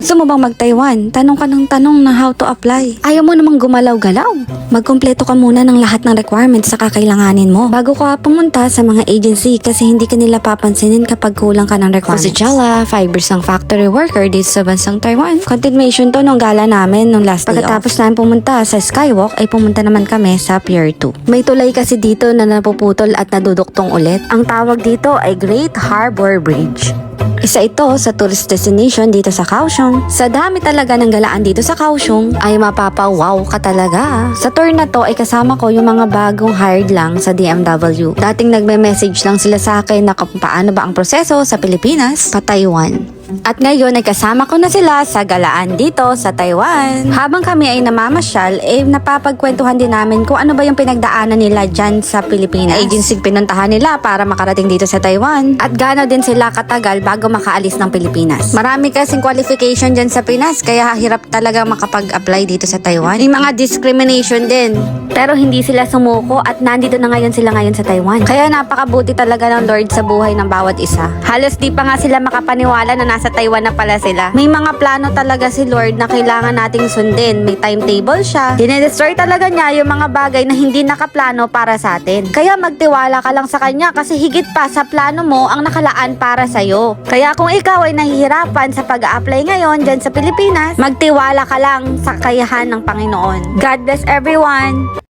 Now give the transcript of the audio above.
Gusto mo bang mag-Taiwan? Tanong ka ng tanong na how to apply. Ayaw mo namang gumalaw-galaw. Magkumpleto ka muna ng lahat ng requirements sa kakailanganin mo bago ka pumunta sa mga agency kasi hindi ka nila papansinin kapag kulang ka ng requirements. Si Jella, 5 years ng factory worker dito sa bansang Taiwan. Continuation to nung gala namin nung last day off. Pagkatapos namin pumunta sa Skywalk ay pumunta naman kami sa Pier 2. May tulay kasi dito na napuputol at naduduktong ulit. Ang tawag dito ay Great Harbor Bridge. Isa ito sa tourist destination dito sa Kaohsiung. Sa dami talaga ng galaan dito sa Kaohsiung ay mapapawaw ka talaga. Sa tour na to ay kasama ko yung mga bagong hired lang sa DMW. Dating nagme-message lang sila sa akin na kung paano ba ang proseso sa Pilipinas pa Taiwan. At ngayon ay kasama ko na sila sa galaan dito sa Taiwan. Habang kami ay namamasyal, napapagkwentuhan din namin kung ano ba yung pinagdaanan nila dyan sa Pilipinas. Agency pinuntahan nila para makarating dito sa Taiwan. At gaano din sila katagal bago makaalis ng Pilipinas. Marami kasing qualification dyan sa Pinas, kaya hirap talaga makapag-apply dito sa Taiwan. May mga discrimination din. Pero hindi sila sumuko at nandito na ngayon sila ngayon sa Taiwan. Kaya napakabuti talaga ng Lord sa buhay ng bawat isa. Halos di pa nga sila makapaniwala na nasa Taiwan na pala sila. May mga plano talaga si Lord na kailangan nating sundin. May timetable siya. Dinedestroy talaga niya yung mga bagay na hindi nakaplano para sa atin. Kaya magtiwala ka lang sa kanya kasi higit pa sa plano mo ang nakalaan para sa'yo. Kaya kung ikaw ay nahihirapan sa pag-a-apply ngayon dyan sa Pilipinas, magtiwala ka lang sa kakayahan ng Panginoon. God bless everyone!